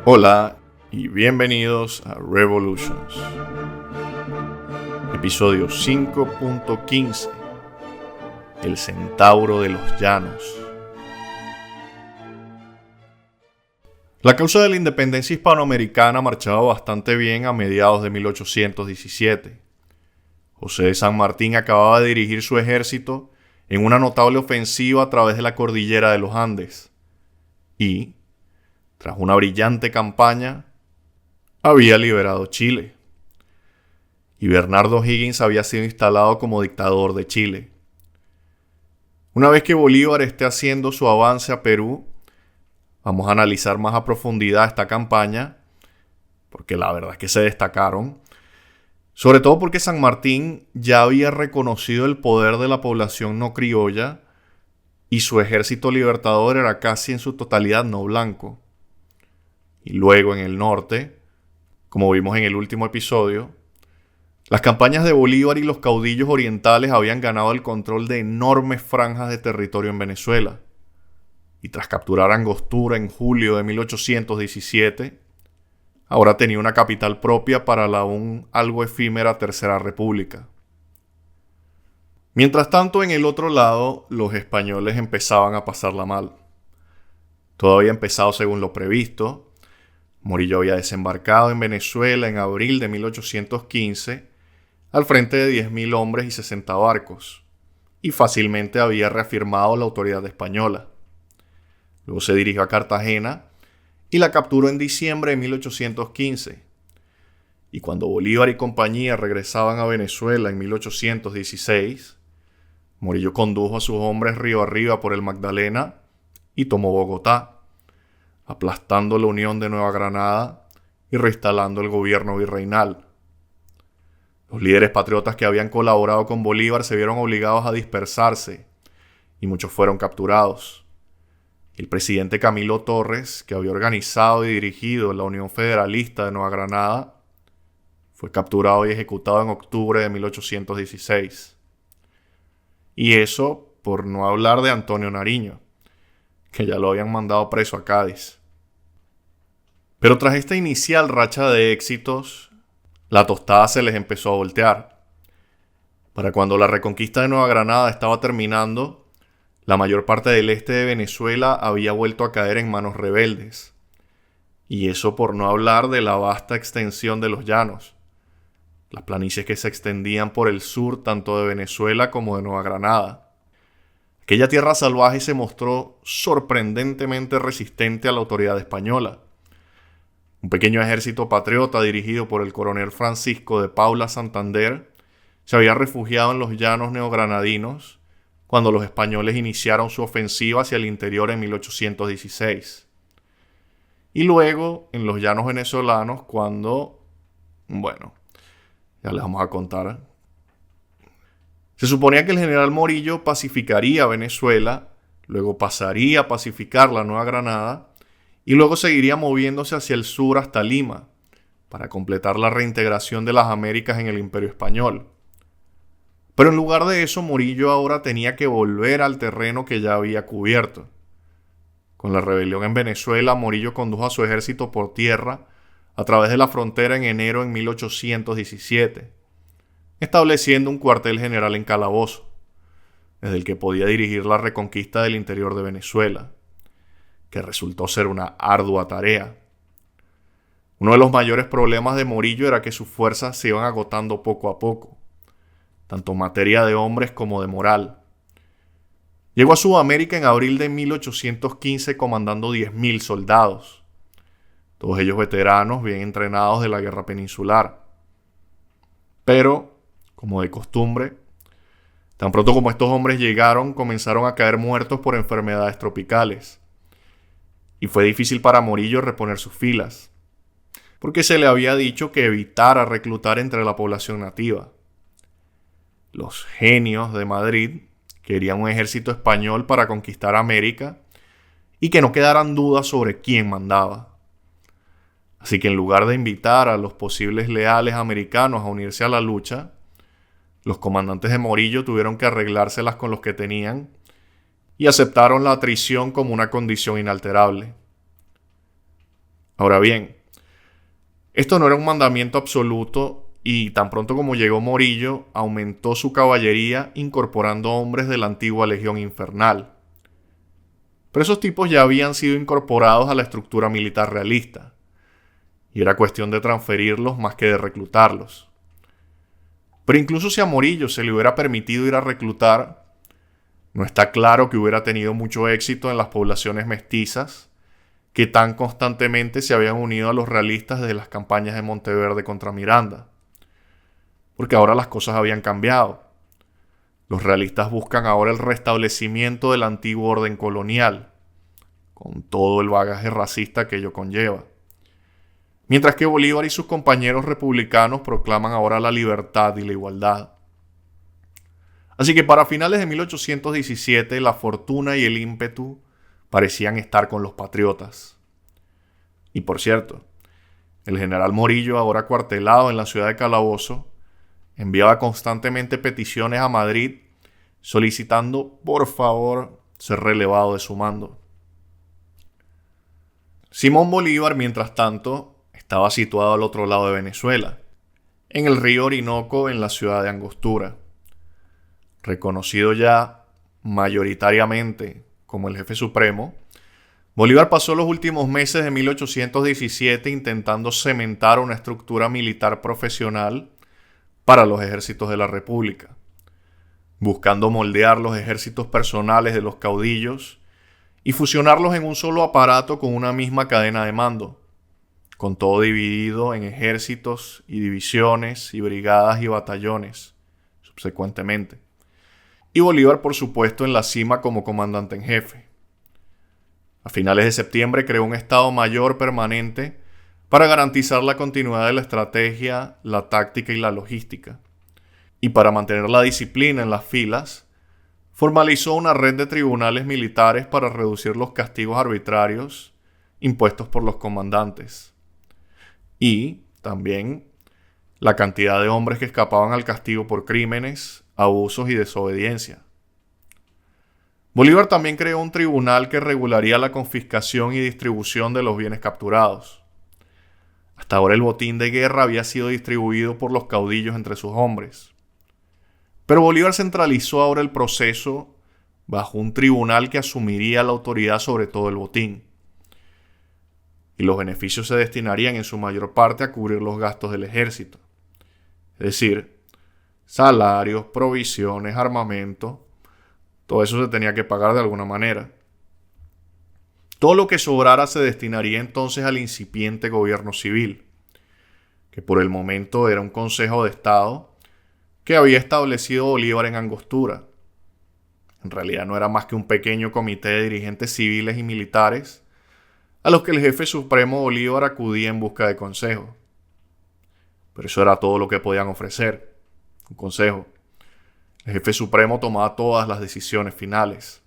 Hola y bienvenidos a Revolutions. Episodio 5.15. El Centauro de los Llanos. La causa de la independencia hispanoamericana marchaba bastante bien a mediados de 1817. José de San Martín acababa de dirigir su ejército en una notable ofensiva a través de la cordillera de los Andes y, tras una brillante campaña, había liberado Chile. Y Bernardo O'Higgins había sido instalado como dictador de Chile. Una vez que Bolívar esté haciendo su avance a Perú, vamos a analizar más a profundidad esta campaña, porque la verdad es que se destacaron, sobre todo porque San Martín ya había reconocido el poder de la población no criolla y su ejército libertador era casi en su totalidad no blanco. Y luego en el norte, como vimos en el último episodio, las campañas de Bolívar y los caudillos orientales habían ganado el control de enormes franjas de territorio en Venezuela. Y tras capturar Angostura en julio de 1817, ahora tenía una capital propia para la aún algo efímera Tercera República. Mientras tanto, en el otro lado, los españoles empezaban a pasarla mal. Todo había empezado según lo previsto. Morillo había desembarcado en Venezuela en abril de 1815 al frente de 10.000 hombres y 60 barcos, y fácilmente había reafirmado la autoridad española. Luego se dirigió a Cartagena y la capturó en diciembre de 1815. Y cuando Bolívar y compañía regresaban a Venezuela en 1816, Morillo condujo a sus hombres río arriba por el Magdalena y tomó Bogotá, aplastando la Unión de Nueva Granada y reinstalando el gobierno virreinal. Los líderes patriotas que habían colaborado con Bolívar se vieron obligados a dispersarse y muchos fueron capturados. El presidente Camilo Torres, que había organizado y dirigido la Unión Federalista de Nueva Granada, fue capturado y ejecutado en octubre de 1816. Y eso por no hablar de Antonio Nariño, que ya lo habían mandado preso a Cádiz. Pero tras esta inicial racha de éxitos, la tostada se les empezó a voltear. Para cuando la reconquista de Nueva Granada estaba terminando, la mayor parte del este de Venezuela había vuelto a caer en manos rebeldes. Y eso por no hablar de la vasta extensión de los llanos, las planicies que se extendían por el sur tanto de Venezuela como de Nueva Granada. Aquella tierra salvaje se mostró sorprendentemente resistente a la autoridad española. Un pequeño ejército patriota dirigido por el coronel Francisco de Paula Santander se había refugiado en los llanos neogranadinos cuando los españoles iniciaron su ofensiva hacia el interior en 1816. Y luego en los llanos venezolanos cuando, ya les vamos a contar. Se suponía que el general Morillo pacificaría Venezuela, luego pasaría a pacificar la Nueva Granada y luego seguiría moviéndose hacia el sur hasta Lima para completar la reintegración de las Américas en el Imperio Español. Pero en lugar de eso, Morillo ahora tenía que volver al terreno que ya había cubierto. Con la rebelión en Venezuela, Morillo condujo a su ejército por tierra a través de la frontera en enero de 1817, estableciendo un cuartel general en Calabozo, desde el que podía dirigir la reconquista del interior de Venezuela, que resultó ser una ardua tarea. Uno de los mayores problemas de Morillo era que sus fuerzas se iban agotando poco a poco, tanto en materia de hombres como de moral. Llegó a Sudamérica en abril de 1815 comandando 10.000 soldados, todos ellos veteranos bien entrenados de la guerra peninsular. Pero, como de costumbre, tan pronto como estos hombres llegaron, comenzaron a caer muertos por enfermedades tropicales. Y fue difícil para Morillo reponer sus filas, porque se le había dicho que evitara reclutar entre la población nativa. Los genios de Madrid querían un ejército español para conquistar América y que no quedaran dudas sobre quién mandaba. Así que en lugar de invitar a los posibles leales americanos a unirse a la lucha, los comandantes de Morillo tuvieron que arreglárselas con los que tenían y aceptaron la traición como una condición inalterable. Ahora bien, esto no era un mandamiento absoluto y tan pronto como llegó Morillo, aumentó su caballería incorporando hombres de la antigua Legión Infernal. Pero esos tipos ya habían sido incorporados a la estructura militar realista, y era cuestión de transferirlos más que de reclutarlos. Pero incluso si a Morillo se le hubiera permitido ir a reclutar, no está claro que hubiera tenido mucho éxito en las poblaciones mestizas que tan constantemente se habían unido a los realistas desde las campañas de Monteverde contra Miranda. Porque ahora las cosas habían cambiado. Los realistas buscan ahora el restablecimiento del antiguo orden colonial, con todo el bagaje racista que ello conlleva. Mientras que Bolívar y sus compañeros republicanos proclaman ahora la libertad y la igualdad. Así que para finales de 1817 la fortuna y el ímpetu parecían estar con los patriotas. Y por cierto, el general Morillo, ahora acuartelado en la ciudad de Calabozo, enviaba constantemente peticiones a Madrid solicitando por favor ser relevado de su mando. Simón Bolívar, mientras tanto, estaba situado al otro lado de Venezuela, en el río Orinoco, en la ciudad de Angostura. Reconocido ya mayoritariamente como el jefe supremo, Bolívar pasó los últimos meses de 1817 intentando cementar una estructura militar profesional para los ejércitos de la República, buscando moldear los ejércitos personales de los caudillos y fusionarlos en un solo aparato con una misma cadena de mando, con todo dividido en ejércitos y divisiones y brigadas y batallones, subsecuentemente. Y Bolívar, por supuesto, en la cima como comandante en jefe. A finales de septiembre creó un Estado Mayor permanente para garantizar la continuidad de la estrategia, la táctica y la logística. Y para mantener la disciplina en las filas, formalizó una red de tribunales militares para reducir los castigos arbitrarios impuestos por los comandantes. Y también la cantidad de hombres que escapaban al castigo por crímenes, abusos y desobediencia. Bolívar también creó un tribunal que regularía la confiscación y distribución de los bienes capturados. Hasta ahora el botín de guerra había sido distribuido por los caudillos entre sus hombres. Pero Bolívar centralizó ahora el proceso bajo un tribunal que asumiría la autoridad sobre todo el botín. Y los beneficios se destinarían en su mayor parte a cubrir los gastos del ejército. Es decir, salarios, provisiones, armamento, todo eso se tenía que pagar de alguna manera. Todo lo que sobrara se destinaría entonces al incipiente gobierno civil, que por el momento era un consejo de Estado que había establecido Bolívar en Angostura. En realidad no era más que un pequeño comité de dirigentes civiles y militares a los que el jefe supremo Bolívar acudía en busca de consejo. Pero eso era todo lo que podían ofrecer, un consejo. El jefe supremo tomaba todas las decisiones finales.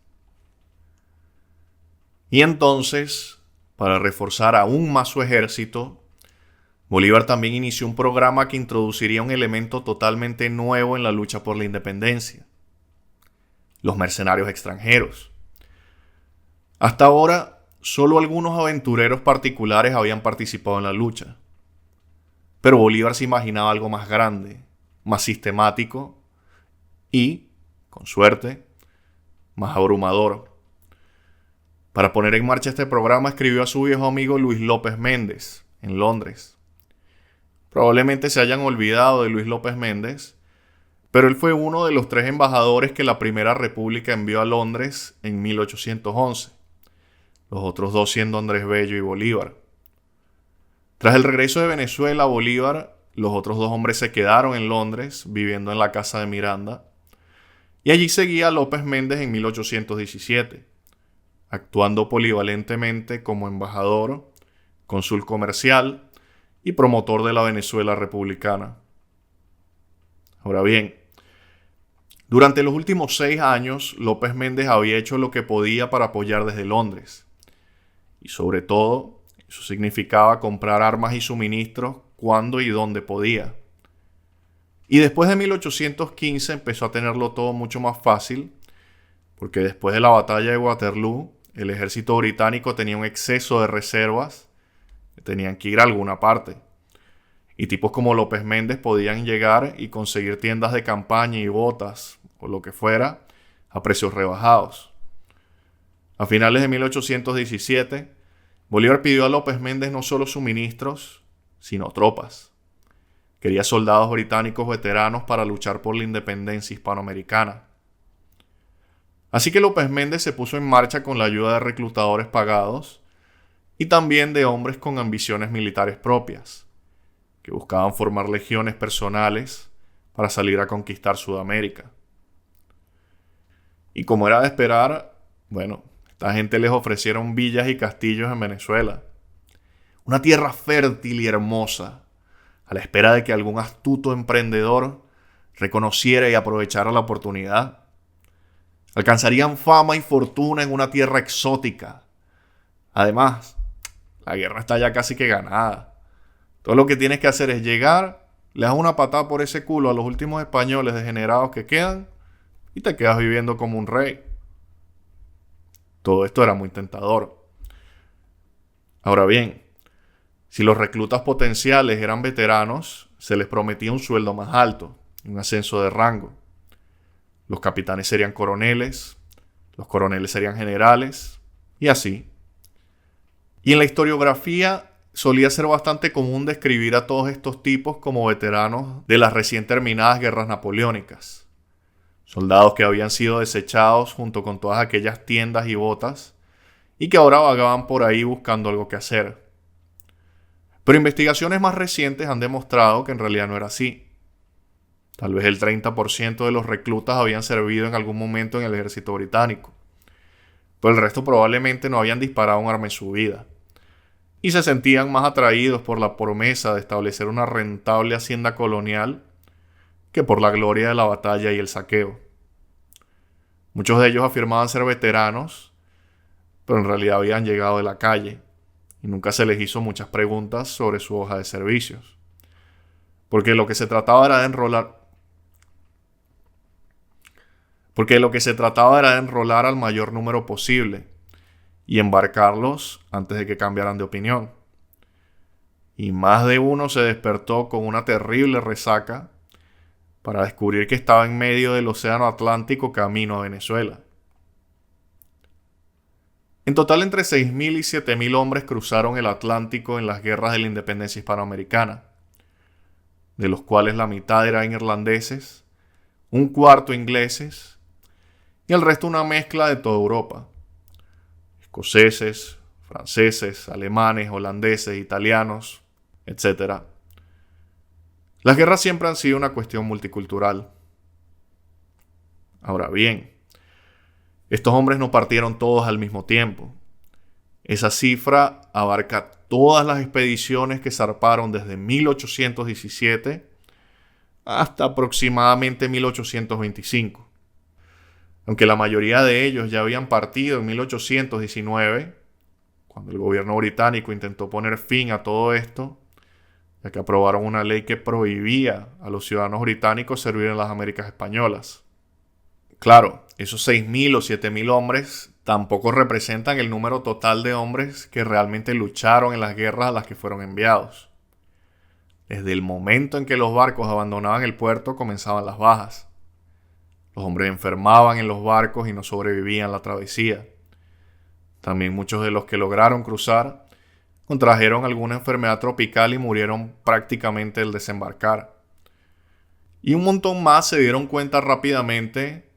Y entonces, para reforzar aún más su ejército, Bolívar también inició un programa que introduciría un elemento totalmente nuevo en la lucha por la independencia: los mercenarios extranjeros. Hasta ahora, solo algunos aventureros particulares habían participado en la lucha. Pero Bolívar se imaginaba algo más grande, más sistemático y, con suerte, más abrumador. Para poner en marcha este programa escribió a su viejo amigo Luis López Méndez, en Londres. Probablemente se hayan olvidado de Luis López Méndez, pero él fue uno de los 3 embajadores que la Primera República envió a Londres en 1811, los otros 2 siendo Andrés Bello y Bolívar. Tras el regreso de Venezuela a Bolívar, los otros 2 hombres se quedaron en Londres, viviendo en la casa de Miranda, y allí seguía López Méndez en 1817, actuando polivalentemente como embajador, cónsul comercial y promotor de la Venezuela republicana. Ahora bien, durante los últimos 6 años, López Méndez había hecho lo que podía para apoyar desde Londres. Y sobre todo, eso significaba comprar armas y suministros cuando y donde podía. Y después de 1815 empezó a tenerlo todo mucho más fácil, porque después de la batalla de Waterloo, el ejército británico tenía un exceso de reservas que tenían que ir a alguna parte. Y tipos como López Méndez podían llegar y conseguir tiendas de campaña y botas o lo que fuera a precios rebajados. A finales de 1817, Bolívar pidió a López Méndez no solo suministros, sino tropas. Quería soldados británicos veteranos para luchar por la independencia hispanoamericana. Así que López Méndez se puso en marcha con la ayuda de reclutadores pagados y también de hombres con ambiciones militares propias, que buscaban formar legiones personales para salir a conquistar Sudamérica. Y como era de esperar, esta gente les ofrecieron villas y castillos en Venezuela. Una tierra fértil y hermosa, a la espera de que algún astuto emprendedor reconociera y aprovechara la oportunidad. Alcanzarían fama y fortuna en una tierra exótica. Además, la guerra está ya casi que ganada. Todo lo que tienes que hacer es llegar, le das una patada por ese culo a los últimos españoles degenerados que quedan y te quedas viviendo como un rey. Todo esto era muy tentador. Ahora bien, si los reclutas potenciales eran veteranos, se les prometía un sueldo más alto, un ascenso de rango. Los capitanes serían coroneles, los coroneles serían generales, y así. Y en la historiografía solía ser bastante común describir a todos estos tipos como veteranos de las recién terminadas guerras napoleónicas. Soldados que habían sido desechados junto con todas aquellas tiendas y botas y que ahora vagaban por ahí buscando algo que hacer. Pero investigaciones más recientes han demostrado que en realidad no era así. Tal vez el 30% de los reclutas habían servido en algún momento en el ejército británico, pero el resto probablemente no habían disparado un arma en su vida y se sentían más atraídos por la promesa de establecer una rentable hacienda colonial que por la gloria de la batalla y el saqueo. Muchos de ellos afirmaban ser veteranos, pero en realidad habían llegado de la calle y nunca se les hizo muchas preguntas sobre su hoja de servicios. Porque lo que se trataba era de enrolar al mayor número posible y embarcarlos antes de que cambiaran de opinión. Y más de uno se despertó con una terrible resaca para descubrir que estaba en medio del océano Atlántico camino a Venezuela. En total, entre 6.000 y 7.000 hombres cruzaron el Atlántico en las guerras de la independencia hispanoamericana, de los cuales la mitad eran irlandeses, un cuarto ingleses y el resto una mezcla de toda Europa. Escoceses, franceses, alemanes, holandeses, italianos, etc. Las guerras siempre han sido una cuestión multicultural. Ahora bien, estos hombres no partieron todos al mismo tiempo. Esa cifra abarca todas las expediciones que zarparon desde 1817 hasta aproximadamente 1825. Aunque la mayoría de ellos ya habían partido en 1819, cuando el gobierno británico intentó poner fin a todo esto, ya que aprobaron una ley que prohibía a los ciudadanos británicos servir en las Américas españolas. Claro, esos 6.000 o 7.000 hombres tampoco representan el número total de hombres que realmente lucharon en las guerras a las que fueron enviados. Desde el momento en que los barcos abandonaban el puerto comenzaban las bajas. Los hombres enfermaban en los barcos y no sobrevivían la travesía. También muchos de los que lograron cruzar contrajeron alguna enfermedad tropical y murieron prácticamente al desembarcar. Y un montón más se dieron cuenta rápidamente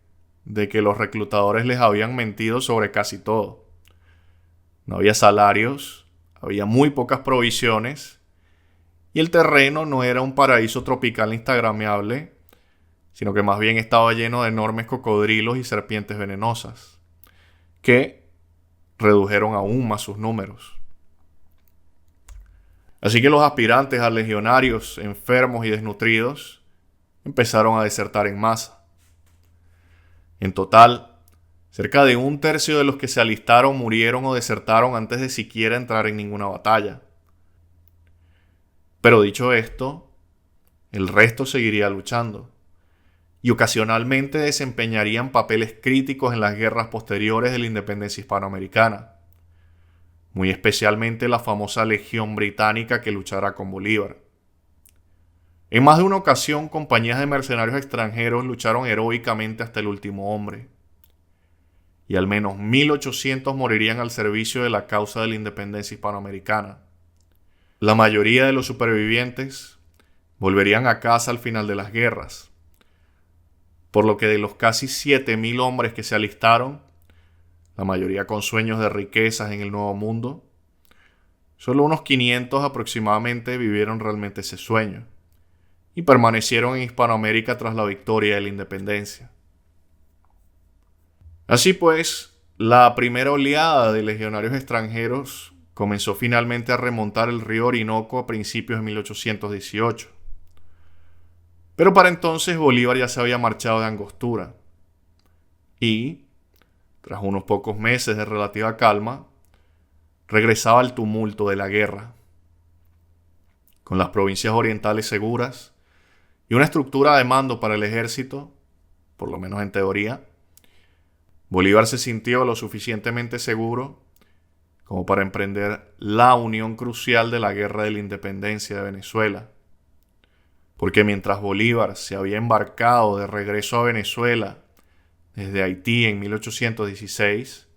de que los reclutadores les habían mentido sobre casi todo. No había salarios, había muy pocas provisiones y el terreno no era un paraíso tropical instagramiable, sino que más bien estaba lleno de enormes cocodrilos y serpientes venenosas, que redujeron aún más sus números. Así que los aspirantes a legionarios enfermos y desnutridos empezaron a desertar en masa. En total, cerca de un tercio de los que se alistaron murieron o desertaron antes de siquiera entrar en ninguna batalla. Pero dicho esto, el resto seguiría luchando y ocasionalmente desempeñarían papeles críticos en las guerras posteriores de la independencia hispanoamericana. muy especialmente la famosa Legión Británica que luchará con Bolívar. En más de una ocasión, compañías de mercenarios extranjeros lucharon heroicamente hasta el último hombre, y al menos 1.800 morirían al servicio de la causa de la independencia hispanoamericana. La mayoría de los supervivientes volverían a casa al final de las guerras, por lo que de los casi 7.000 hombres que se alistaron, la mayoría con sueños de riquezas en el Nuevo Mundo, solo unos 500 aproximadamente vivieron realmente ese sueño y permanecieron en Hispanoamérica tras la victoria de la independencia. Así pues, la primera oleada de legionarios extranjeros comenzó finalmente a remontar el río Orinoco a principios de 1818. Pero para entonces Bolívar ya se había marchado de Angostura y, tras unos pocos meses de relativa calma, regresaba al tumulto de la guerra. Con las provincias orientales seguras y una estructura de mando para el ejército, por lo menos en teoría, Bolívar se sintió lo suficientemente seguro como para emprender la unión crucial de la guerra de la independencia de Venezuela. Porque mientras Bolívar se había embarcado de regreso a Venezuela desde Haití en 1816,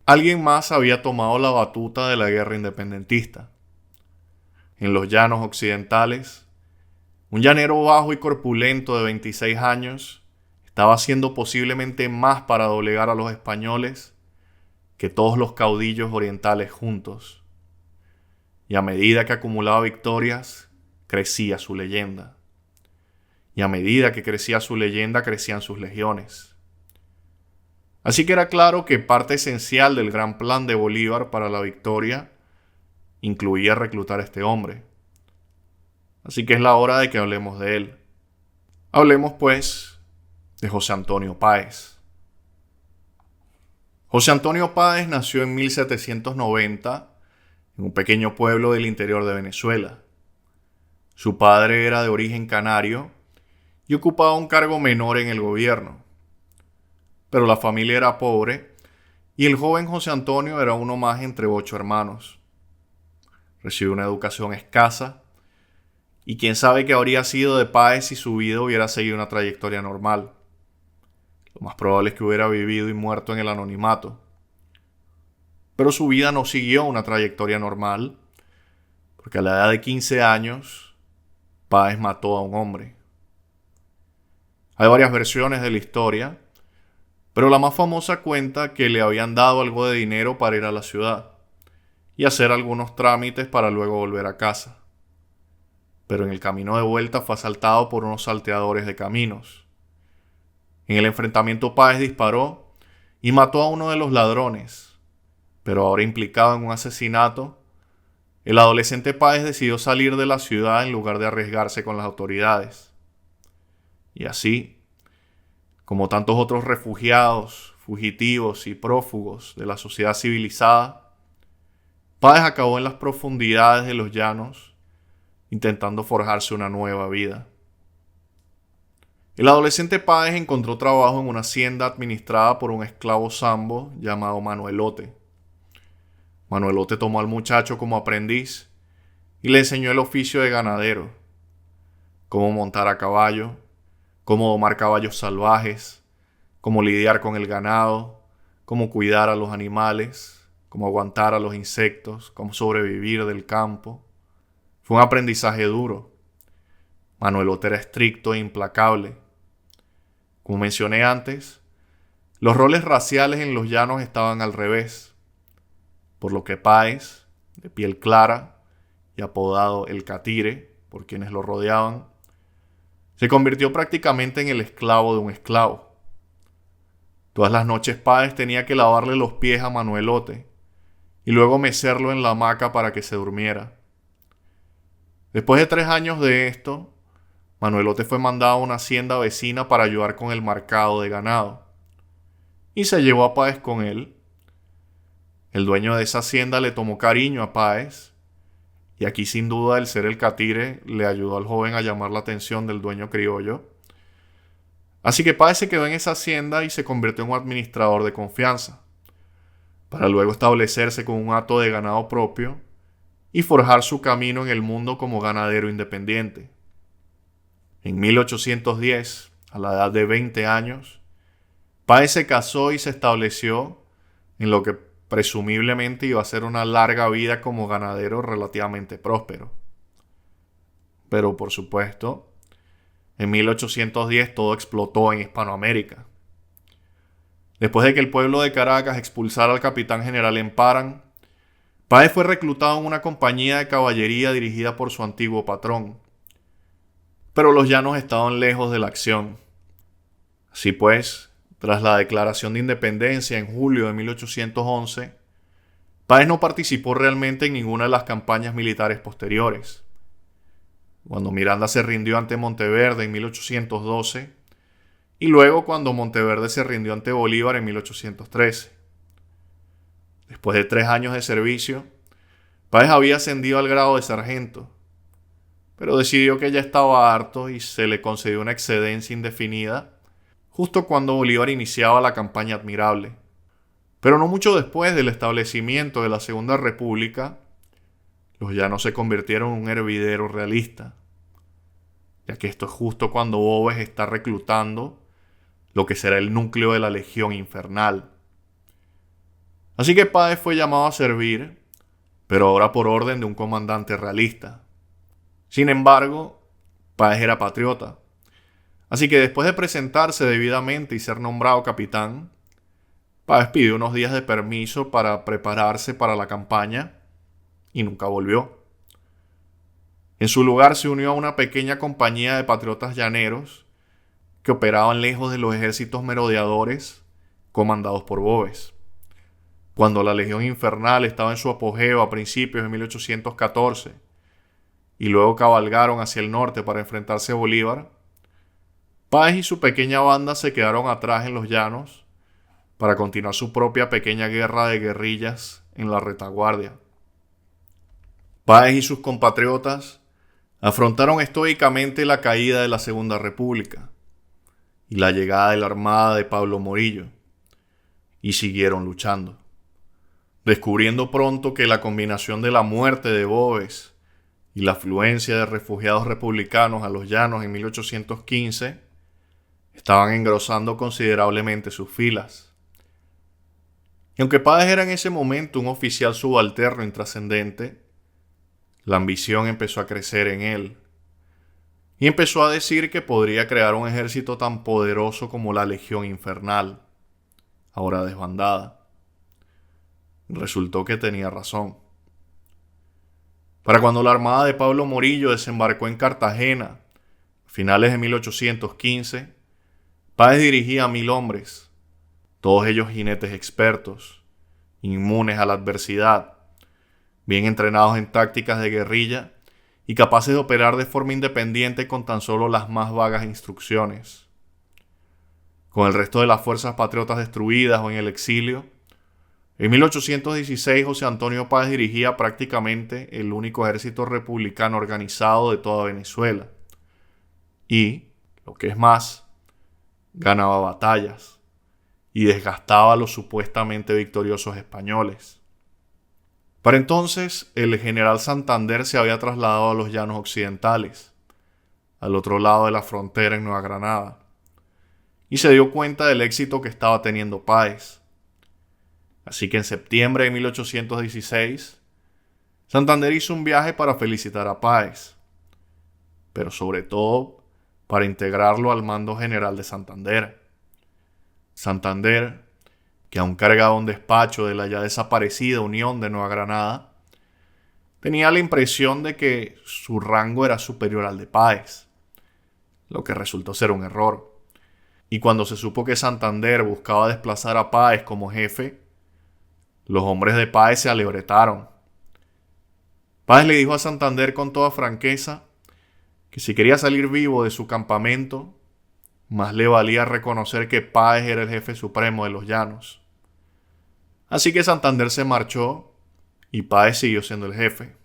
alguien más había tomado la batuta de la guerra independentista. En los llanos occidentales, un llanero bajo y corpulento de 26 años estaba haciendo posiblemente más para doblegar a los españoles que todos los caudillos orientales juntos. Y a medida que acumulaba victorias, crecía su leyenda. Y a medida que crecía su leyenda, crecían sus legiones. Así que era claro que parte esencial del gran plan de Bolívar para la victoria incluía reclutar a este hombre. Así que es la hora de que hablemos de él. Hablemos, pues, de José Antonio Páez. José Antonio Páez nació en 1790 en un pequeño pueblo del interior de Venezuela. Su padre era de origen canario y ocupaba un cargo menor en el gobierno. Pero la familia era pobre y el joven José Antonio era uno más entre 8 hermanos. Recibió una educación escasa y quién sabe qué habría sido de Páez si su vida hubiera seguido una trayectoria normal. Lo más probable es que hubiera vivido y muerto en el anonimato. Pero su vida no siguió una trayectoria normal, porque a la edad de 15 años, Páez mató a un hombre. Hay varias versiones de la historia, pero la más famosa cuenta que le habían dado algo de dinero para ir a la ciudad y hacer algunos trámites para luego volver a casa. Pero en el camino de vuelta fue asaltado por unos salteadores de caminos. En el enfrentamiento Páez disparó y mató a uno de los ladrones, pero ahora implicado en un asesinato, el adolescente Páez decidió salir de la ciudad en lugar de arriesgarse con las autoridades. Y así, como tantos otros refugiados, fugitivos y prófugos de la sociedad civilizada, Páez acabó en las profundidades de los llanos intentando forjarse una nueva vida. El adolescente Páez encontró trabajo en una hacienda administrada por un esclavo sambo llamado Manuelote. Manuelote tomó al muchacho como aprendiz y le enseñó el oficio de ganadero, cómo montar a caballo, cómo domar caballos salvajes, cómo lidiar con el ganado, cómo cuidar a los animales, cómo aguantar a los insectos, cómo sobrevivir del campo. Fue un aprendizaje duro. Manuelote era estricto e implacable. Como mencioné antes, los roles raciales en los llanos estaban al revés, por lo que Páez, de piel clara y apodado el Catire por quienes lo rodeaban, se convirtió prácticamente en el esclavo de un esclavo. Todas las noches Páez tenía que lavarle los pies a Manuelote y luego mecerlo en la hamaca para que se durmiera. Después de 3 años de esto, Manuelote fue mandado a una hacienda vecina para ayudar con el marcado de ganado, y se llevó a Páez con él. El dueño de esa hacienda le tomó cariño a Páez, y aquí sin duda el ser el Catire le ayudó al joven a llamar la atención del dueño criollo. Así que Páez se quedó en esa hacienda y se convirtió en un administrador de confianza, para luego establecerse con un hato de ganado propio y forjar su camino en el mundo como ganadero independiente. En 1810, a la edad de 20 años, Páez se casó y se estableció en lo que presumiblemente iba a ser una larga vida como ganadero relativamente próspero. Pero por supuesto, en 1810 todo explotó en Hispanoamérica. Después de que el pueblo de Caracas expulsara al capitán general Emparan, Páez fue reclutado en una compañía de caballería dirigida por su antiguo patrón. Pero los llanos estaban lejos de la acción. Así pues, tras la declaración de independencia en julio de 1811, Páez no participó realmente en ninguna de las campañas militares posteriores. Cuando Miranda se rindió ante Monteverde en 1812 y luego cuando Monteverde se rindió ante Bolívar en 1813. Después de 3 años de servicio, Páez había ascendido al grado de sargento, pero decidió que ya estaba harto y se le concedió una excedencia indefinida justo cuando Bolívar iniciaba la campaña Admirable. Pero no mucho después del establecimiento de la Segunda República, los llanos se convirtieron en un hervidero realista, ya que esto es justo cuando Boves está reclutando lo que será el núcleo de la Legión Infernal. Así que Páez fue llamado a servir, pero ahora por orden de un comandante realista. Sin embargo, Páez era patriota. Así que después de presentarse debidamente y ser nombrado capitán, Páez pidió unos días de permiso para prepararse para la campaña y nunca volvió. En su lugar se unió a una pequeña compañía de patriotas llaneros que operaban lejos de los ejércitos merodeadores comandados por Boves. Cuando la Legión Infernal estaba en su apogeo a principios de 1814 y luego cabalgaron hacia el norte para enfrentarse a Bolívar, Páez y su pequeña banda se quedaron atrás en los llanos para continuar su propia pequeña guerra de guerrillas en la retaguardia. Páez y sus compatriotas afrontaron estoicamente la caída de la Segunda República y la llegada de la armada de Pablo Morillo, y siguieron luchando, descubriendo pronto que la combinación de la muerte de Boves y la afluencia de refugiados republicanos a los llanos en 1815 estaban engrosando considerablemente sus filas. Y aunque Páez era en ese momento un oficial subalterno intrascendente, la ambición empezó a crecer en él y empezó a decir que podría crear un ejército tan poderoso como la Legión Infernal, ahora desbandada. Resultó que tenía razón. Para cuando la armada de Pablo Morillo desembarcó en Cartagena, a finales de 1815, Páez dirigía a 1000 hombres, todos ellos jinetes expertos, inmunes a la adversidad, bien entrenados en tácticas de guerrilla y capaces de operar de forma independiente con tan solo las más vagas instrucciones. Con el resto de las fuerzas patriotas destruidas o en el exilio, en 1816 José Antonio Páez dirigía prácticamente el único ejército republicano organizado de toda Venezuela y, lo que es más, ganaba batallas y desgastaba a los supuestamente victoriosos españoles. Para entonces, el general Santander se había trasladado a los llanos occidentales, al otro lado de la frontera en Nueva Granada, y se dio cuenta del éxito que estaba teniendo Páez. Así que en septiembre de 1816, Santander hizo un viaje para felicitar a Páez, pero sobre todo para integrarlo al mando general de Santander. Santander, que aún cargaba un despacho de la ya desaparecida Unión de Nueva Granada, tenía la impresión de que su rango era superior al de Páez, lo que resultó ser un error. Y cuando se supo que Santander buscaba desplazar a Páez como jefe, los hombres de Páez se alebretaron. Páez le dijo a Santander con toda franqueza que si quería salir vivo de su campamento, más le valía reconocer que Páez era el jefe supremo de los llanos. Así que Santander se marchó y Páez siguió siendo el jefe.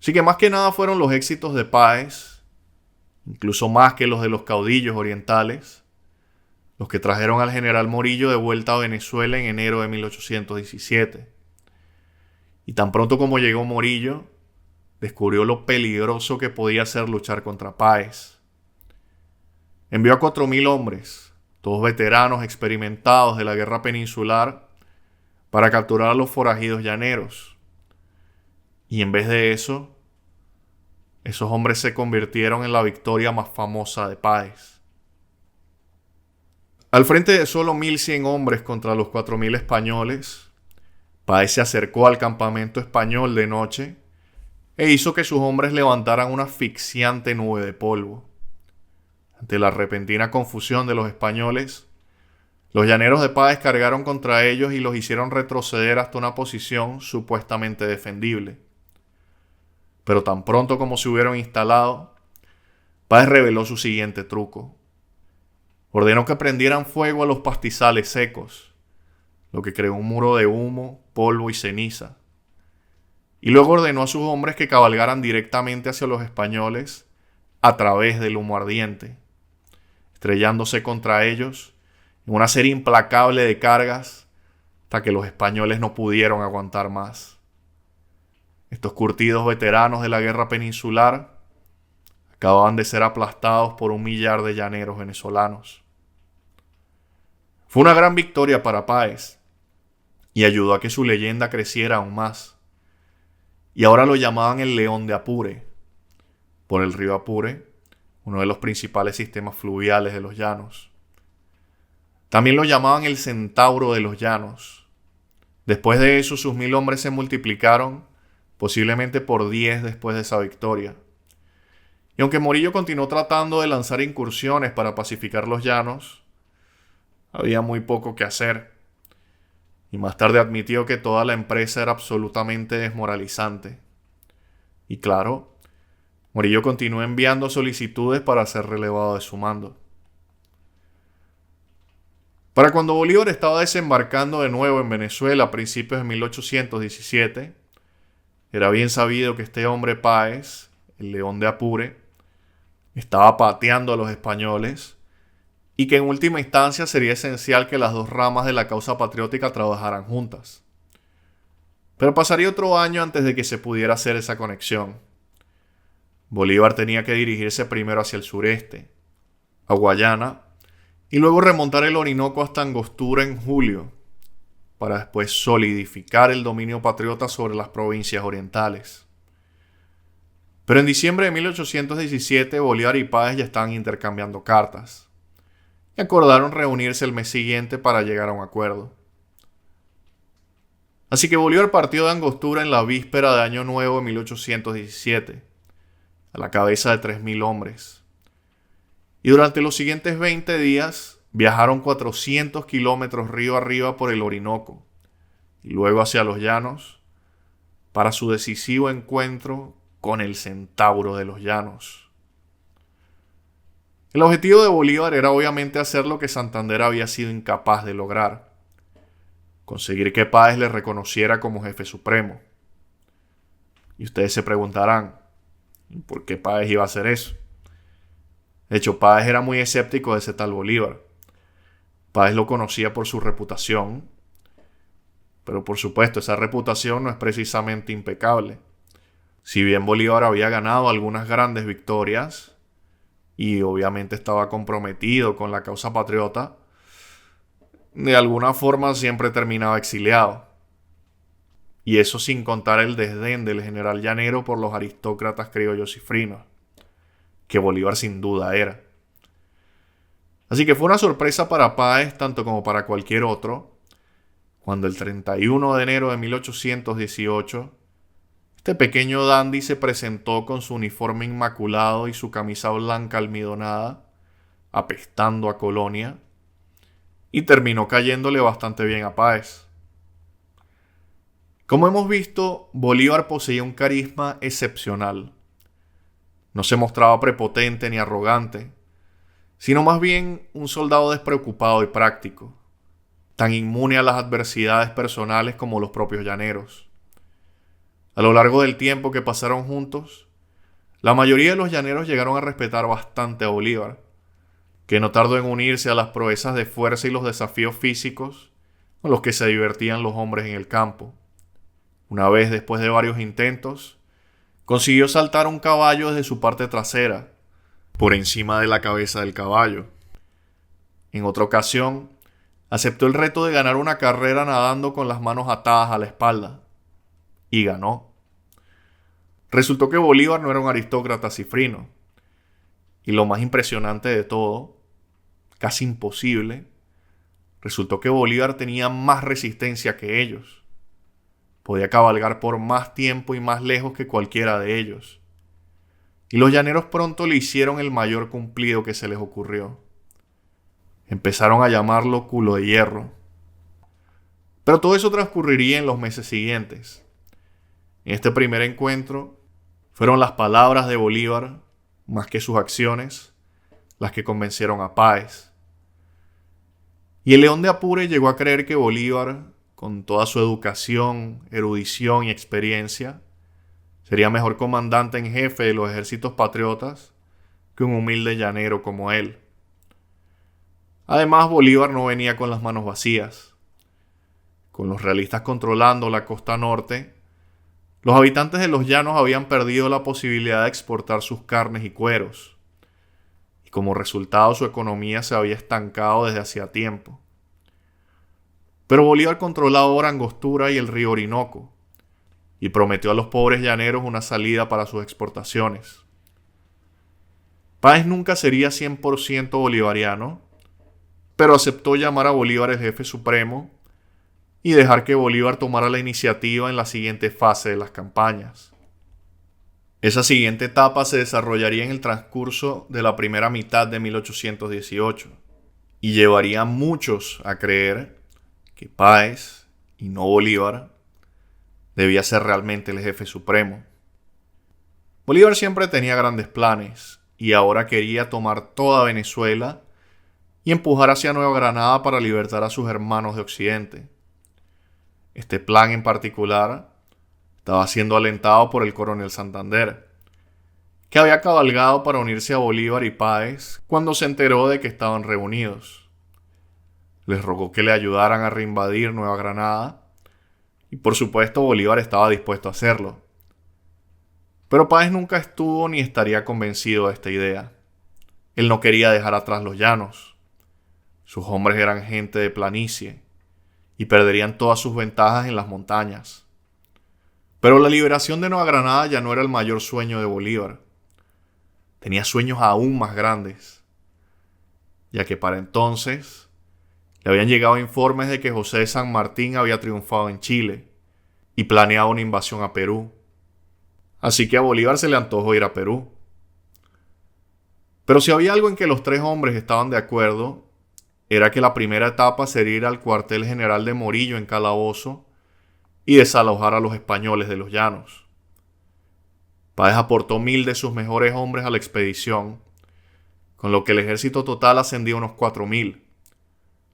Así que más que nada fueron los éxitos de Páez, incluso más que los de los caudillos orientales, los que trajeron al general Morillo de vuelta a Venezuela en enero de 1817. Y tan pronto como llegó Morillo, descubrió lo peligroso que podía ser luchar contra Páez. Envió a 4.000 hombres, todos veteranos experimentados de la guerra peninsular, para capturar a los forajidos llaneros. Y en vez de eso, esos hombres se convirtieron en la victoria más famosa de Páez. Al frente de solo 1.100 hombres contra los 4.000 españoles, Páez se acercó al campamento español de noche e hizo que sus hombres levantaran una asfixiante nube de polvo. Ante la repentina confusión de los españoles, los llaneros de Páez cargaron contra ellos y los hicieron retroceder hasta una posición supuestamente defendible. Pero tan pronto como se hubieron instalado, Páez reveló su siguiente truco. Ordenó que prendieran fuego a los pastizales secos, lo que creó un muro de humo, polvo y ceniza. Y luego ordenó a sus hombres que cabalgaran directamente hacia los españoles a través del humo ardiente, estrellándose contra ellos en una serie implacable de cargas hasta que los españoles no pudieron aguantar más. Estos curtidos veteranos de la guerra peninsular acababan de ser aplastados por 1 millar de llaneros venezolanos. Fue una gran victoria para Páez y ayudó a que su leyenda creciera aún más. Y ahora lo llamaban el León de Apure, por el río Apure, uno de los principales sistemas fluviales de los llanos. También lo llamaban el Centauro de los Llanos. Después de eso, sus 1.000 hombres se multiplicaron, posiblemente por 10 después de esa victoria. Y aunque Morillo continuó tratando de lanzar incursiones para pacificar los llanos, había muy poco que hacer. Y más tarde admitió que toda la empresa era absolutamente desmoralizante. Y claro, Morillo continuó enviando solicitudes para ser relevado de su mando. Para cuando Bolívar estaba desembarcando de nuevo en Venezuela a principios de 1817, era bien sabido que este hombre Páez, el León de Apure, estaba pateando a los españoles y que en última instancia sería esencial que las dos ramas de la causa patriótica trabajaran juntas. Pero pasaría otro año antes de que se pudiera hacer esa conexión. Bolívar tenía que dirigirse primero hacia el sureste, a Guayana, y luego remontar el Orinoco hasta Angostura en julio, para después solidificar el dominio patriota sobre las provincias orientales. Pero en diciembre de 1817, Bolívar y Páez ya estaban intercambiando cartas y acordaron reunirse el mes siguiente para llegar a un acuerdo. Así que Bolívar partió de Angostura en la víspera de Año Nuevo de 1817, a la cabeza de 3.000 hombres. Y durante los siguientes 20 días viajaron 400 kilómetros río arriba por el Orinoco y luego hacia los llanos para su decisivo encuentro con el Centauro de los Llanos. El objetivo de Bolívar era obviamente hacer lo que Santander había sido incapaz de lograr: conseguir que Páez le reconociera como jefe supremo. Y ustedes se preguntarán, ¿por qué Páez iba a hacer eso? De hecho, Páez era muy escéptico de ese tal Bolívar. Páez lo conocía por su reputación, pero por supuesto esa reputación no es precisamente impecable. Si bien Bolívar había ganado algunas grandes victorias y obviamente estaba comprometido con la causa patriota, de alguna forma siempre terminaba exiliado. Y eso sin contar el desdén del general llanero por los aristócratas criollos cifrinos, que Bolívar sin duda era. Así que fue una sorpresa para Páez tanto como para cualquier otro, cuando el 31 de enero de 1818, este pequeño dandy se presentó con su uniforme inmaculado y su camisa blanca almidonada, apestando a colonia, y terminó cayéndole bastante bien a Páez. Como hemos visto, Bolívar poseía un carisma excepcional. No se mostraba prepotente ni arrogante, sino más bien un soldado despreocupado y práctico, tan inmune a las adversidades personales como los propios llaneros. A lo largo del tiempo que pasaron juntos, la mayoría de los llaneros llegaron a respetar bastante a Bolívar, que no tardó en unirse a las proezas de fuerza y los desafíos físicos con los que se divertían los hombres en el campo. Una vez, después de varios intentos, consiguió saltar un caballo desde su parte trasera, por encima de la cabeza del caballo. En otra ocasión, aceptó el reto de ganar una carrera nadando con las manos atadas a la espalda. Y ganó. Resultó que Bolívar no era un aristócrata cifrino. Y lo más impresionante de todo, casi imposible, resultó que Bolívar tenía más resistencia que ellos. Podía cabalgar por más tiempo y más lejos que cualquiera de ellos. Y los llaneros pronto le hicieron el mayor cumplido que se les ocurrió. Empezaron a llamarlo culo de hierro. Pero todo eso transcurriría en los meses siguientes. En este primer encuentro, fueron las palabras de Bolívar, más que sus acciones, las que convencieron a Páez. Y el León de Apure llegó a creer que Bolívar, con toda su educación, erudición y experiencia, sería mejor comandante en jefe de los ejércitos patriotas que un humilde llanero como él. Además, Bolívar no venía con las manos vacías. Con los realistas controlando la costa norte, los habitantes de los llanos habían perdido la posibilidad de exportar sus carnes y cueros, y como resultado su economía se había estancado desde hacía tiempo. Pero Bolívar controlaba ahora Angostura y el río Orinoco, y prometió a los pobres llaneros una salida para sus exportaciones. Páez nunca sería 100% bolivariano, pero aceptó llamar a Bolívar el jefe supremo y dejar que Bolívar tomara la iniciativa en la siguiente fase de las campañas. Esa siguiente etapa se desarrollaría en el transcurso de la primera mitad de 1818 y llevaría a muchos a creer que Páez, y no Bolívar, debía ser realmente el jefe supremo. Bolívar siempre tenía grandes planes y ahora quería tomar toda Venezuela y empujar hacia Nueva Granada para libertar a sus hermanos de Occidente. Este plan en particular estaba siendo alentado por el coronel Santander, que había cabalgado para unirse a Bolívar y Páez cuando se enteró de que estaban reunidos. Les rogó que le ayudaran a reinvadir Nueva Granada y por supuesto Bolívar estaba dispuesto a hacerlo. Pero Páez nunca estuvo ni estaría convencido de esta idea. Él no quería dejar atrás los llanos. Sus hombres eran gente de planicie y perderían todas sus ventajas en las montañas. Pero la liberación de Nueva Granada ya no era el mayor sueño de Bolívar. Tenía sueños aún más grandes, ya que para entonces le habían llegado informes de que José de San Martín había triunfado en Chile y planeaba una invasión a Perú. Así que a Bolívar se le antojó ir a Perú. Pero si había algo en que los tres hombres estaban de acuerdo, era que la primera etapa sería ir al cuartel general de Morillo en Calabozo y desalojar a los españoles de los llanos. Páez aportó 1,000 de sus mejores hombres a la expedición, con lo que el ejército total ascendía a unos 4,000,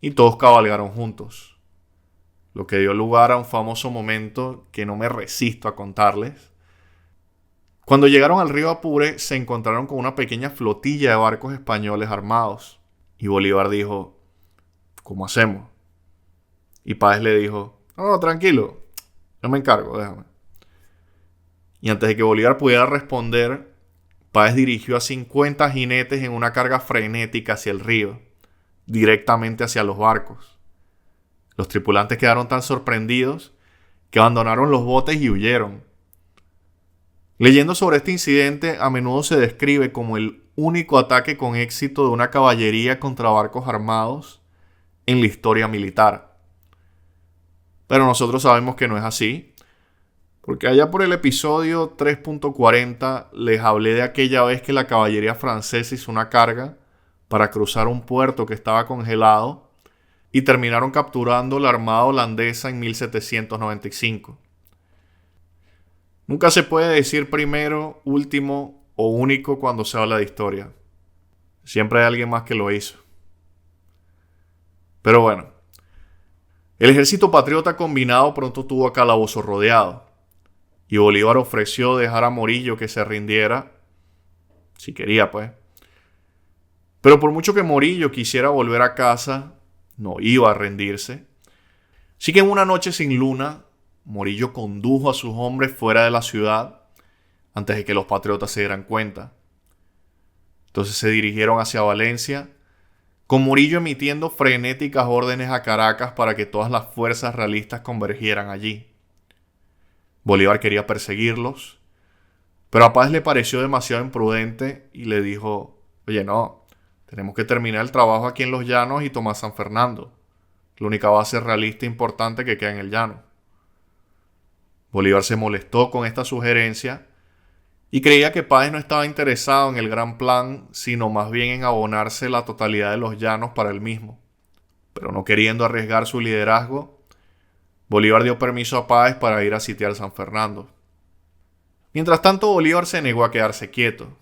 y todos cabalgaron juntos, lo que dio lugar a un famoso momento que no me resisto a contarles. Cuando llegaron al río Apure, se encontraron con una pequeña flotilla de barcos españoles armados, y Bolívar dijo: ¿cómo hacemos? Y Páez le dijo: no, tranquilo, yo me encargo, déjame. Y antes de que Bolívar pudiera responder, Páez dirigió a 50 jinetes en una carga frenética hacia el río, directamente hacia los barcos. Los tripulantes quedaron tan sorprendidos que abandonaron los botes y huyeron. Leyendo sobre este incidente, a menudo se describe como el único ataque con éxito de una caballería contra barcos armados en la historia militar. Pero nosotros sabemos que no es así, porque allá por el episodio 3.40 les hablé de aquella vez que la caballería francesa hizo una carga para cruzar un puerto que estaba congelado y terminaron capturando la armada holandesa en 1795. Nunca se puede decir primero, último o único cuando se habla de historia. Siempre hay alguien más que lo hizo. Pero bueno, el ejército patriota combinado pronto tuvo a Calabozo rodeado, y Bolívar ofreció dejar a Morillo que se rindiera, si quería pues. Pero por mucho que Morillo quisiera volver a casa, no iba a rendirse. Así que en una noche sin luna, Morillo condujo a sus hombres fuera de la ciudad antes de que los patriotas se dieran cuenta. Entonces se dirigieron hacia Valencia, con Morillo emitiendo frenéticas órdenes a Caracas para que todas las fuerzas realistas convergieran allí. Bolívar quería perseguirlos, pero a Páez le pareció demasiado imprudente y le dijo: oye, no, tenemos que terminar el trabajo aquí en los llanos y tomar San Fernando, la única base realista importante que queda en el llano. Bolívar se molestó con esta sugerencia y creía que Páez no estaba interesado en el gran plan, sino más bien en abonarse la totalidad de los llanos para él mismo. Pero no queriendo arriesgar su liderazgo, Bolívar dio permiso a Páez para ir a sitiar San Fernando. Mientras tanto, Bolívar se negó a quedarse quieto,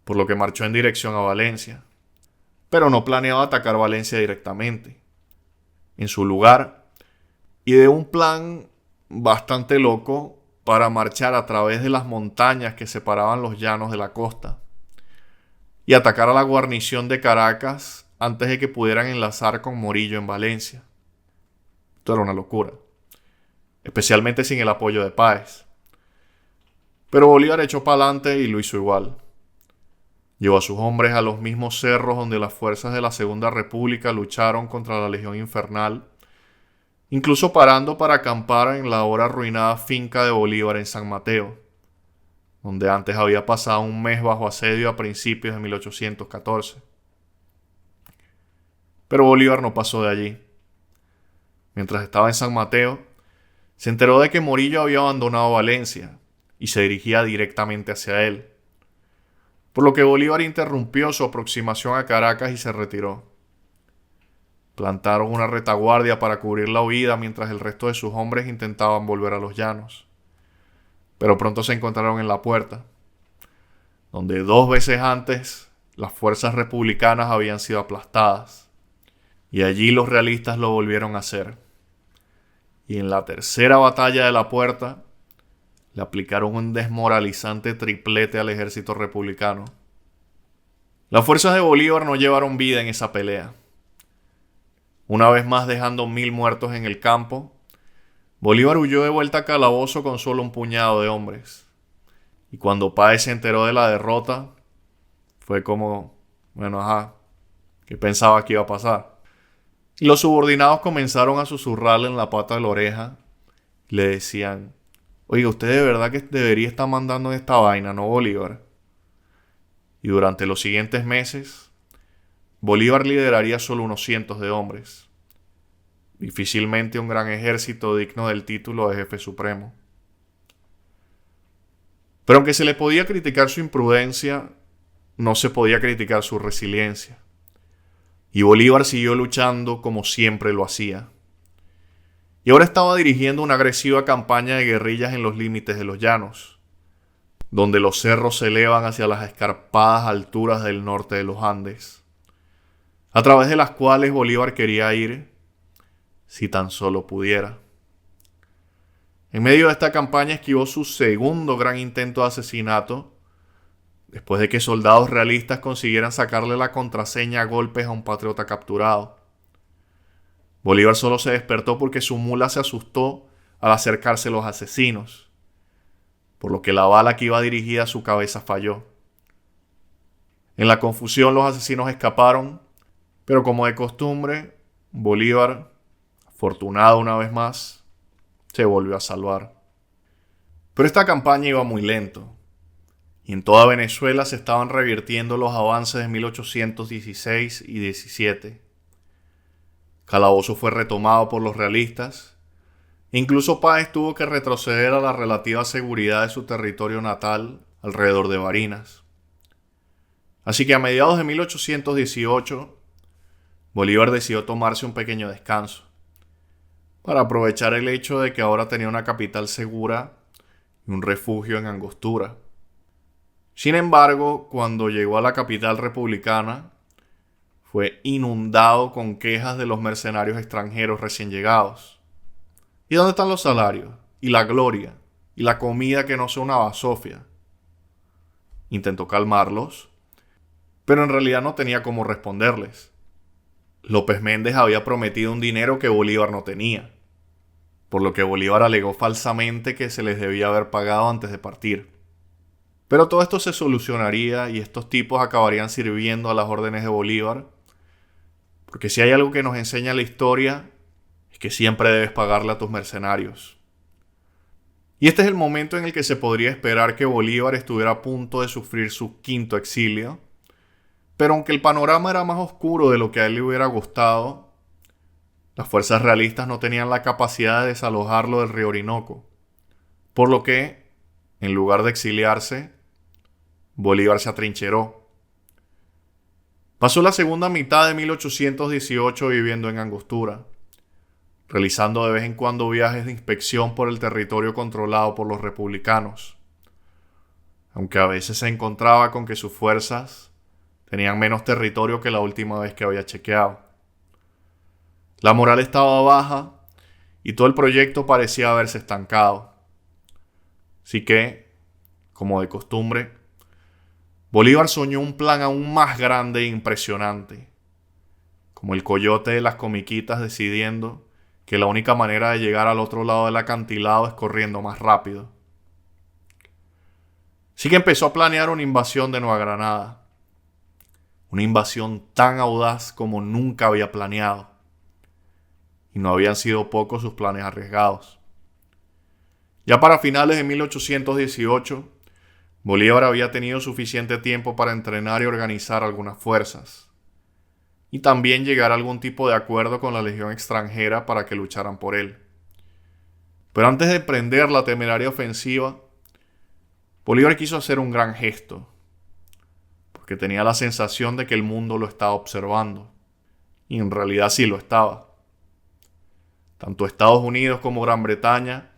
por lo que marchó en dirección a Valencia, pero no planeaba atacar Valencia directamente. En su lugar, ideó un plan bastante loco para marchar a través de las montañas que separaban los llanos de la costa y atacar a la guarnición de Caracas antes de que pudieran enlazar con Morillo en Valencia. Esto era una locura, especialmente sin el apoyo de Páez. Pero Bolívar echó para adelante y lo hizo igual. Llevó a sus hombres a los mismos cerros donde las fuerzas de la Segunda República lucharon contra la Legión Infernal, incluso parando para acampar en la ahora arruinada finca de Bolívar en San Mateo, donde antes había pasado un mes bajo asedio a principios de 1814. Pero Bolívar no pasó de allí. Mientras estaba en San Mateo, se enteró de que Morillo había abandonado Valencia y se dirigía directamente hacia él, por lo que Bolívar interrumpió su aproximación a Caracas y se retiró. Plantaron una retaguardia para cubrir la huida mientras el resto de sus hombres intentaban volver a los llanos. Pero pronto se encontraron en la puerta, donde 2 veces antes las fuerzas republicanas habían sido aplastadas, y allí los realistas lo volvieron a hacer. Y en la tercera batalla de la puerta, le aplicaron un desmoralizante triplete al ejército republicano. Las fuerzas de Bolívar no llevaron vida en esa pelea. Una vez más dejando 1000 muertos en el campo, Bolívar huyó de vuelta a Calabozo con solo un puñado de hombres. Y cuando Páez se enteró de la derrota, fue como, ¿qué pensaba que iba a pasar? Y los subordinados comenzaron a susurrarle en la pata de la oreja. Le decían: oiga, usted de verdad que debería estar mandando esta vaina, ¿no, Bolívar? Y durante los siguientes meses, Bolívar lideraría solo unos cientos de hombres. Difícilmente un gran ejército digno del título de jefe supremo. Pero aunque se le podía criticar su imprudencia, no se podía criticar su resiliencia. Y Bolívar siguió luchando como siempre lo hacía. Y ahora estaba dirigiendo una agresiva campaña de guerrillas en los límites de los llanos, donde los cerros se elevan hacia las escarpadas alturas del norte de los Andes, a través de las cuales Bolívar quería ir si tan solo pudiera. En medio de esta campaña esquivó su segundo gran intento de asesinato, después de que soldados realistas consiguieran sacarle la contraseña a golpes a un patriota capturado. Bolívar solo se despertó porque su mula se asustó al acercarse a los asesinos, por lo que la bala que iba dirigida a su cabeza falló. En la confusión los asesinos escaparon, pero como de costumbre, Bolívar, afortunado una vez más, se volvió a salvar. Pero esta campaña iba muy lento, y en toda Venezuela se estaban revirtiendo los avances de 1816 y 17. Calabozo fue retomado por los realistas. Incluso Páez tuvo que retroceder a la relativa seguridad de su territorio natal alrededor de Barinas. Así que a mediados de 1818, Bolívar decidió tomarse un pequeño descanso, para aprovechar el hecho de que ahora tenía una capital segura y un refugio en Angostura. Sin embargo, cuando llegó a la capital republicana, fue inundado con quejas de los mercenarios extranjeros recién llegados. ¿Y dónde están los salarios? ¿Y la gloria? ¿Y la comida que no sea una basofia? Intentó calmarlos, pero en realidad no tenía cómo responderles. López Méndez había prometido un dinero que Bolívar no tenía, por lo que Bolívar alegó falsamente que se les debía haber pagado antes de partir. Pero todo esto se solucionaría y estos tipos acabarían sirviendo a las órdenes de Bolívar, porque si hay algo que nos enseña la historia, es que siempre debes pagarle a tus mercenarios. Y este es el momento en el que se podría esperar que Bolívar estuviera a punto de sufrir su quinto exilio, pero aunque el panorama era más oscuro de lo que a él le hubiera gustado, las fuerzas realistas no tenían la capacidad de desalojarlo del río Orinoco, por lo que, en lugar de exiliarse, Bolívar se atrincheró. Pasó la segunda mitad de 1818 viviendo en Angostura, realizando de vez en cuando viajes de inspección por el territorio controlado por los republicanos, aunque a veces se encontraba con que sus fuerzas tenían menos territorio que la última vez que había chequeado. La moral estaba baja y todo el proyecto parecía haberse estancado. Así que, como de costumbre, Bolívar soñó un plan aún más grande e impresionante, como el coyote de las comiquitas decidiendo que la única manera de llegar al otro lado del acantilado es corriendo más rápido. Así que empezó a planear una invasión de Nueva Granada, una invasión tan audaz como nunca había planeado, y no habían sido pocos sus planes arriesgados. Ya para finales de 1818, Bolívar había tenido suficiente tiempo para entrenar y organizar algunas fuerzas, y también llegar a algún tipo de acuerdo con la legión extranjera para que lucharan por él. Pero antes de emprender la temeraria ofensiva, Bolívar quiso hacer un gran gesto, porque tenía la sensación de que el mundo lo estaba observando, y en realidad sí lo estaba. Tanto Estados Unidos como Gran Bretaña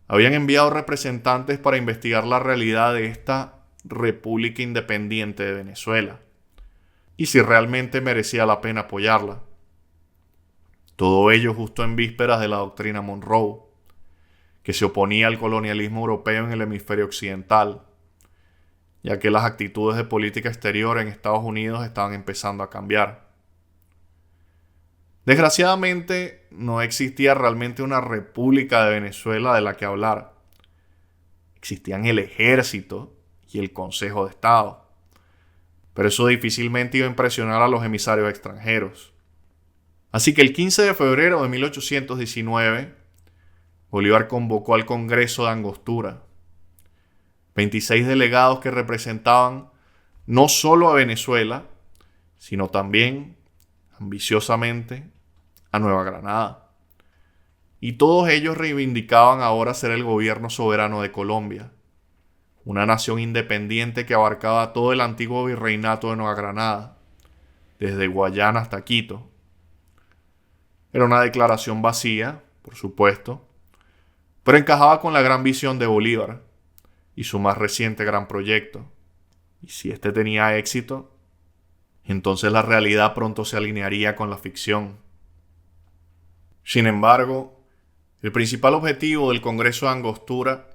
habían enviado representantes para investigar la realidad de esta República Independiente de Venezuela y si realmente merecía la pena apoyarla. Todo ello justo en vísperas de la doctrina Monroe, que se oponía al colonialismo europeo en el hemisferio occidental, ya que las actitudes de política exterior en Estados Unidos estaban empezando a cambiar. Desgraciadamente, no existía realmente una República de Venezuela de la que hablar. Existían el ejército y el Consejo de Estado, pero eso difícilmente iba a impresionar a los emisarios extranjeros. Así que el 15 de febrero de 1819, Bolívar convocó al Congreso de Angostura, 26 delegados que representaban no solo a Venezuela, sino también, ambiciosamente, a Nueva Granada. Y todos ellos reivindicaban ahora ser el gobierno soberano de Colombia, una nación independiente que abarcaba todo el antiguo virreinato de Nueva Granada, desde Guayana hasta Quito. Era una declaración vacía, por supuesto, pero encajaba con la gran visión de Bolívar y su más reciente gran proyecto. Y si este tenía éxito, entonces la realidad pronto se alinearía con la ficción. Sin embargo, el principal objetivo del Congreso de Angostura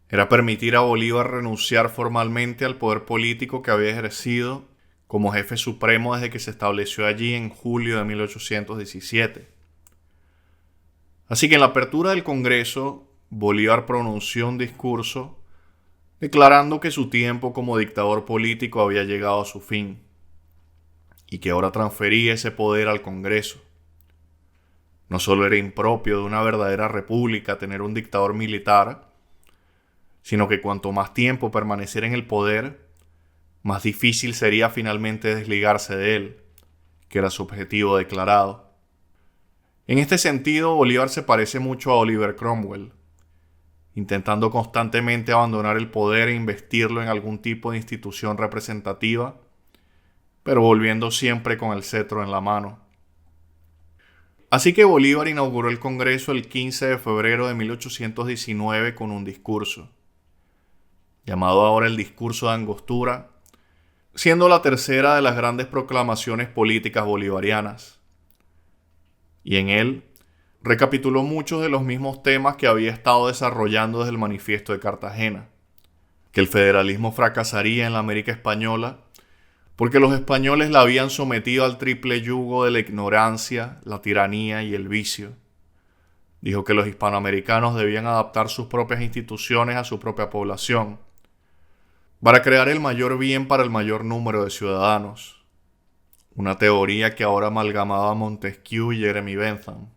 era permitir a Bolívar renunciar formalmente al poder político que había ejercido como jefe supremo desde que se estableció allí en julio de 1817. Así que en la apertura del Congreso, Bolívar pronunció un discurso declarando que su tiempo como dictador político había llegado a su fin y que ahora transfería ese poder al Congreso. No solo era impropio de una verdadera república tener un dictador militar, sino que cuanto más tiempo permaneciera en el poder, más difícil sería finalmente desligarse de él, que era su objetivo declarado. En este sentido, Bolívar se parece mucho a Oliver Cromwell, intentando constantemente abandonar el poder e investirlo en algún tipo de institución representativa, pero volviendo siempre con el cetro en la mano. Así que Bolívar inauguró el Congreso el 15 de febrero de 1819 con un discurso, llamado ahora el Discurso de Angostura, siendo la tercera de las grandes proclamaciones políticas bolivarianas. Y en él recapituló muchos de los mismos temas que había estado desarrollando desde el Manifiesto de Cartagena: que el federalismo fracasaría en la América española porque los españoles la habían sometido al triple yugo de la ignorancia, la tiranía y el vicio. Dijo que los hispanoamericanos debían adaptar sus propias instituciones a su propia población, para crear el mayor bien para el mayor número de ciudadanos. Una teoría que ahora amalgamaba Montesquieu y Jeremy Bentham.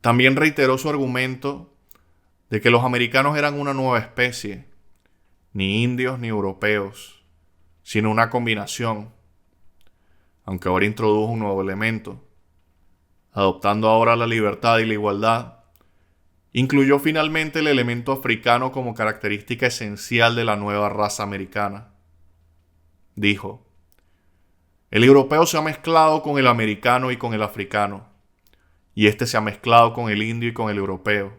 También reiteró su argumento de que los americanos eran una nueva especie, ni indios ni europeos, sino una combinación, aunque ahora introdujo un nuevo elemento. Adoptando ahora la libertad y la igualdad, incluyó finalmente el elemento africano como característica esencial de la nueva raza americana. Dijo: el europeo se ha mezclado con el americano y con el africano, y este se ha mezclado con el indio y con el europeo,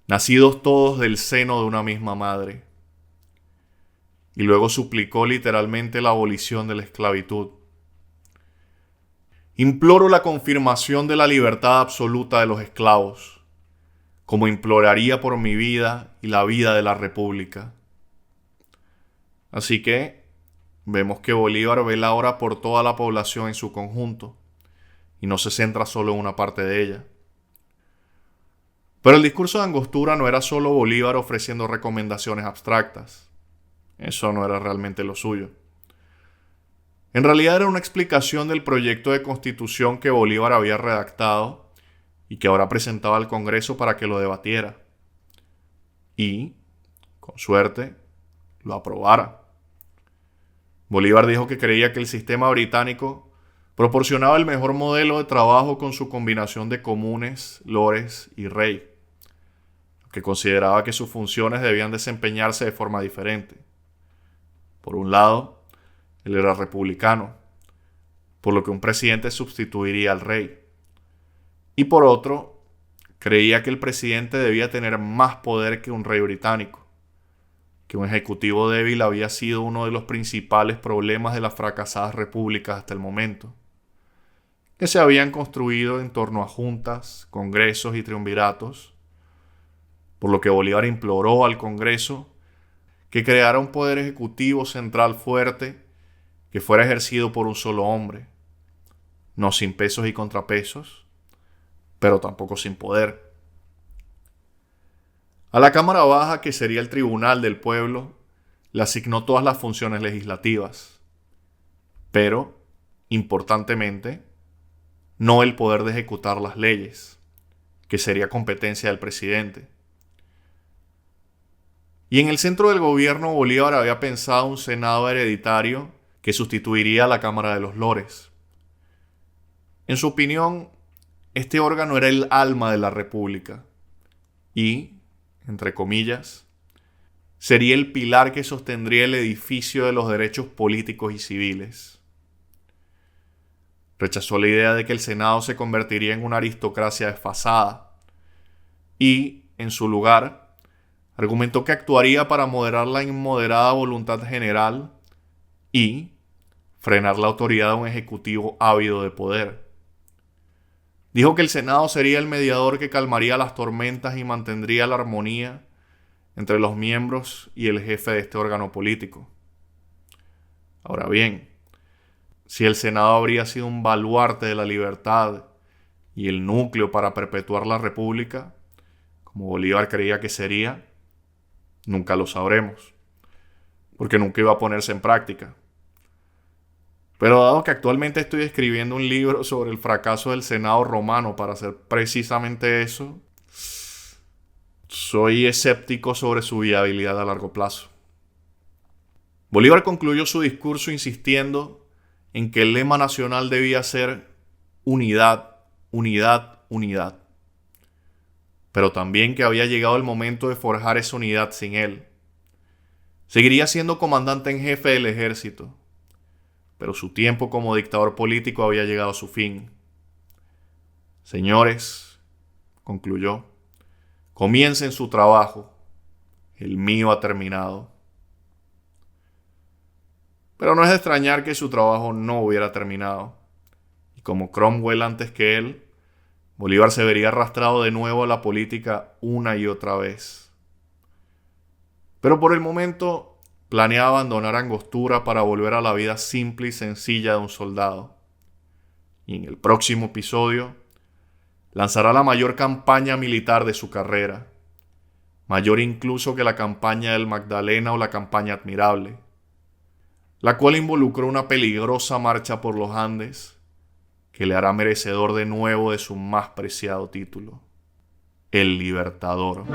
nacidos todos del seno de una misma madre. Y luego suplicó literalmente la abolición de la esclavitud. Imploro la confirmación de la libertad absoluta de los esclavos, como imploraría por mi vida y la vida de la República. Así que vemos que Bolívar vela ahora por toda la población en su conjunto, y no se centra solo en una parte de ella. Pero el discurso de Angostura no era solo Bolívar ofreciendo recomendaciones abstractas. Eso no era realmente lo suyo. En realidad era una explicación del proyecto de constitución que Bolívar había redactado y que ahora presentaba al Congreso para que lo debatiera. Y, con suerte, lo aprobara. Bolívar dijo que creía que el sistema británico proporcionaba el mejor modelo de trabajo con su combinación de comunes, lores y rey, que consideraba que sus funciones debían desempeñarse de forma diferente. Por un lado, él era republicano, por lo que un presidente sustituiría al rey. Y por otro, creía que el presidente debía tener más poder que un rey británico, que un ejecutivo débil había sido uno de los principales problemas de las fracasadas repúblicas hasta el momento, que se habían construido en torno a juntas, congresos y triunviratos, por lo que Bolívar imploró al Congreso que creara un poder ejecutivo central fuerte que fuera ejercido por un solo hombre, no sin pesos y contrapesos, pero tampoco sin poder. A la Cámara Baja, que sería el tribunal del pueblo, le asignó todas las funciones legislativas, pero, importantemente, no el poder de ejecutar las leyes, que sería competencia del presidente. Y en el centro del gobierno, Bolívar había pensado un Senado hereditario que sustituiría a la Cámara de los Lores. En su opinión, este órgano era el alma de la República y, entre comillas, sería el pilar que sostendría el edificio de los derechos políticos y civiles. Rechazó la idea de que el Senado se convertiría en una aristocracia desfasada y, en su lugar, argumentó que actuaría para moderar la inmoderada voluntad general y frenar la autoridad de un ejecutivo ávido de poder. Dijo que el Senado sería el mediador que calmaría las tormentas y mantendría la armonía entre los miembros y el jefe de este órgano político. Ahora bien, si el Senado habría sido un baluarte de la libertad y el núcleo para perpetuar la República, como Bolívar creía que sería, nunca lo sabremos, porque nunca iba a ponerse en práctica. Pero dado que actualmente estoy escribiendo un libro sobre el fracaso del Senado romano para hacer precisamente eso, soy escéptico sobre su viabilidad a largo plazo. Bolívar concluyó su discurso insistiendo en que el lema nacional debía ser unidad, unidad, unidad. Pero también que había llegado el momento de forjar esa unidad sin él. Seguiría siendo comandante en jefe del ejército, pero su tiempo como dictador político había llegado a su fin. Señores, concluyó, comiencen su trabajo. El mío ha terminado. Pero no es de extrañar que su trabajo no hubiera terminado. Y como Cromwell antes que él, Bolívar se vería arrastrado de nuevo a la política una y otra vez. Pero por el momento planea abandonar Angostura para volver a la vida simple y sencilla de un soldado. Y en el próximo episodio lanzará la mayor campaña militar de su carrera, mayor incluso que la campaña del Magdalena o la campaña Admirable, la cual involucró una peligrosa marcha por los Andes que le hará merecedor de nuevo de su más preciado título, el Libertador.